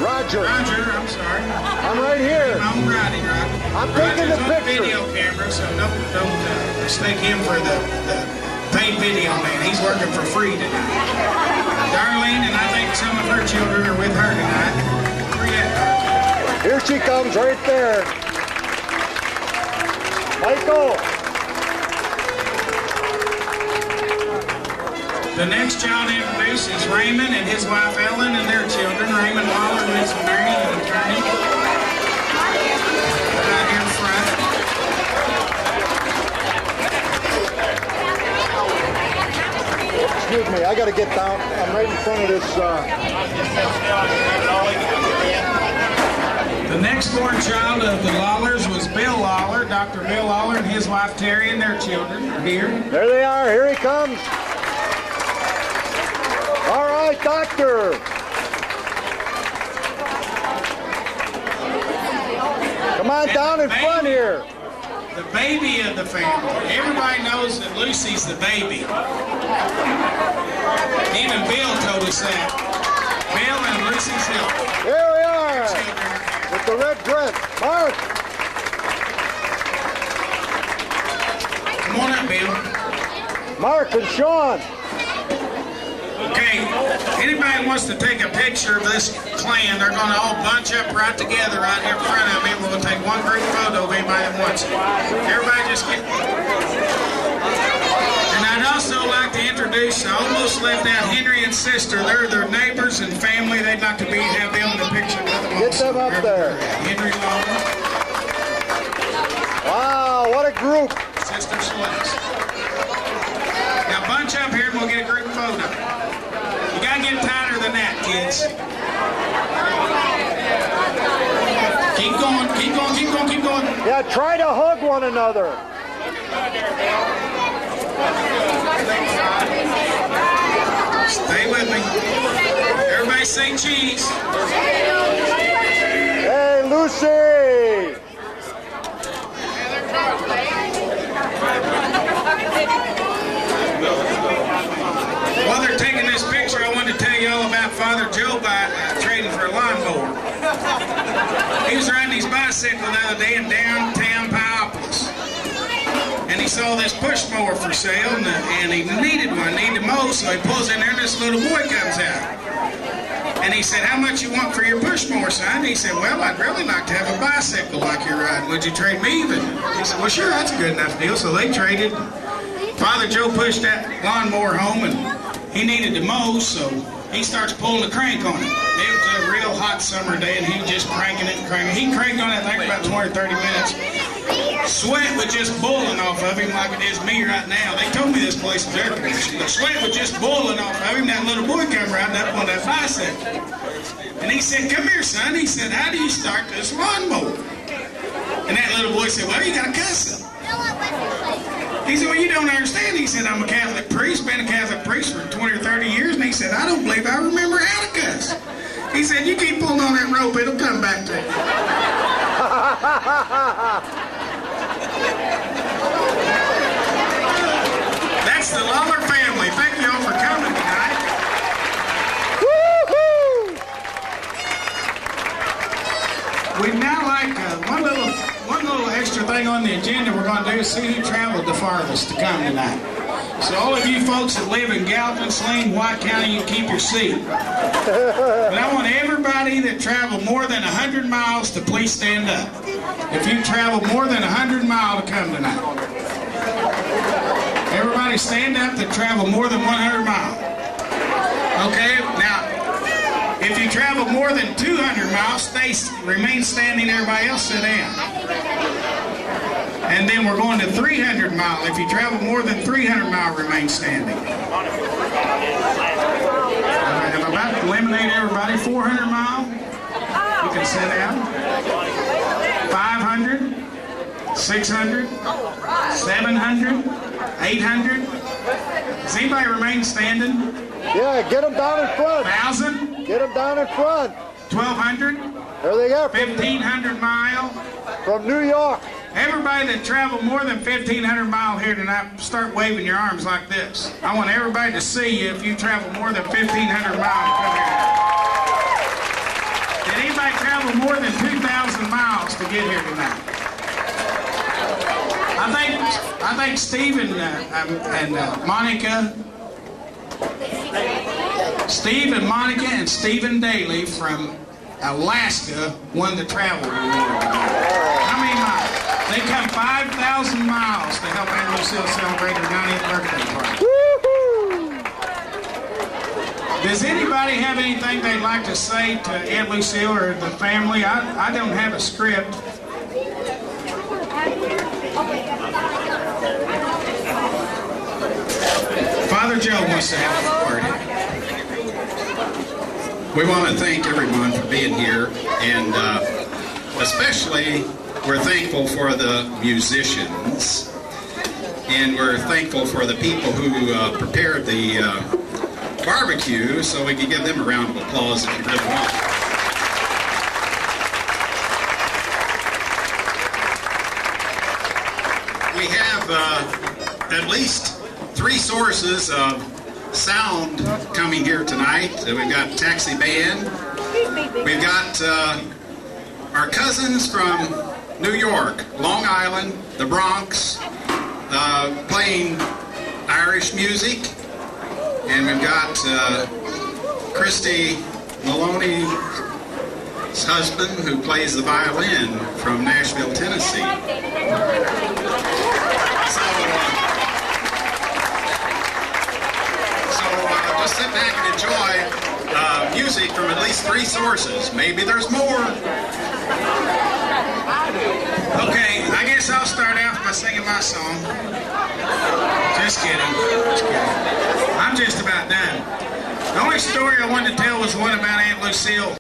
Roger. Roger, I'm sorry. I'm right here. I'm riding, Roger. I'm taking the Roger's on picture. video camera, so don't mistake him for the paid video man. He's working for free tonight. Darlene, and I think some of her children are with her tonight. Where you at? Here she comes right there. Michael. The next child introduced is Raymond and his wife Ellen and their children. Raymond Lawler lives in Marion, an attorney. Right here in front. Excuse me, I got to get down. I'm right in front of this. The next born child of the Lawlers was Bill Lawler, Dr. Bill Lawler and his wife Terry and their children are here. There they are. Here he comes. All right, doctor. Come on down in front here. The baby of the family. Everybody knows that Lucy's the baby. Even Bill told us that. Bill and Lucy's help. Here we are. With the red dress. Mark. Come on up, Bill. Mark and Sean. Okay, anybody wants to take a picture of this clan, they're going to all bunch up right together right here in front of me. We're going to take one group photo of anybody that wants it. Everybody just get... And I'd also like to introduce, I almost left out Henry and sister. They're their neighbors and family. They'd like to have them in the picture with them. Get them up there. Henry Lawler. Wow, what a group. Sister Celeste. Now bunch up here and we'll get a group photo. You gotta get tighter than that, kids. Keep going, keep going, keep going, keep going. Yeah, try to hug one another. Stay with me. Everybody say cheese. Hey, Lucy. While they're taking this picture, I wanted to tell you all about Father Joe trading for a lawnmower. He was riding his bicycle the other day in downtown Piopolis. And he saw this push mower for sale, and he needed one, needed to mow, so he pulls in there and this little boy comes out. And he said, how much you want for your push mower, son? He said, well, I'd really like to have a bicycle like you're riding. Would you trade me even? He said, well, sure, that's a good enough deal. So they traded. Father Joe pushed that lawnmower home, and he needed to mow, so he starts pulling the crank on it. It was a real hot summer day, and he was just cranking it and cranking it. He cranked on that thing for about 20 or 30 minutes. Sweat was just boiling off of him like it is me right now. They told me this place was air conditioned. The sweat was just boiling off of him. That little boy came riding up on that bicycle. And he said, come here, son. He said, how do you start this lawnmower? And that little boy said, well, you got to cuss him. He said, well, you don't understand. He said, I'm a Catholic priest, been a Catholic priest for 20 or 30 years. And he said, I don't believe I remember how to cuss. He said, you keep pulling on that rope, it'll come back to you. That's the Lawler family. Thank you all for coming tonight. Woo-hoo! We'd now like one little extra thing on the agenda we're going to do is see who traveled the farthest to come tonight. So all of you folks that live in Gallatin, Saline, White County, you keep your seat. But I want everybody that traveled more than 100 miles to please stand up. If you traveled more than 100 miles to come tonight. Everybody stand up that travel more than 100 miles. Okay, now, if you travel more than 200 miles, remain standing, everybody else sit down. And then we're going to 300 miles. If you travel more than 300 miles, remain standing. All right, I'm about to eliminate everybody. 400 miles, you can sit down. 500, 600, 700, 800. Does anybody remain standing? Yeah, get them down in front. 1,000? Get them down in front. 1,200? There they are. 1,500 miles? From New York. Everybody that traveled more than 1,500 miles here tonight, start waving your arms like this. I want everybody to see you if you travel more than 1,500 miles. Come here. Did get here tonight. I think Steve and Monica, and Stephen Daly from Alaska won the travel reward. How many miles? They come 5,000 miles to help Aunt Lucille celebrate her 90th birthday party. Does anybody have anything they'd like to say to Aunt Lucille or the family? I don't have a script. Father Joe wants to have a word. We want to thank everyone for being here, and especially we're thankful for the musicians, and we're thankful for the people who prepared the barbecue, so we can give them a round of applause if you really want. We have at least 3 sources of sound coming here tonight. We've got Taxi Band. We've got our cousins from New York, Long Island, the Bronx, playing Irish music. And we've got Christy Maloney's husband, who plays the violin, from Nashville, Tennessee. Just sit back and enjoy music from at least 3 sources. Maybe there's more. Okay, I guess I'll start out by singing my song. Just kidding. Just kidding. I'm just about done. The only story I wanted to tell was one about Aunt Lucille.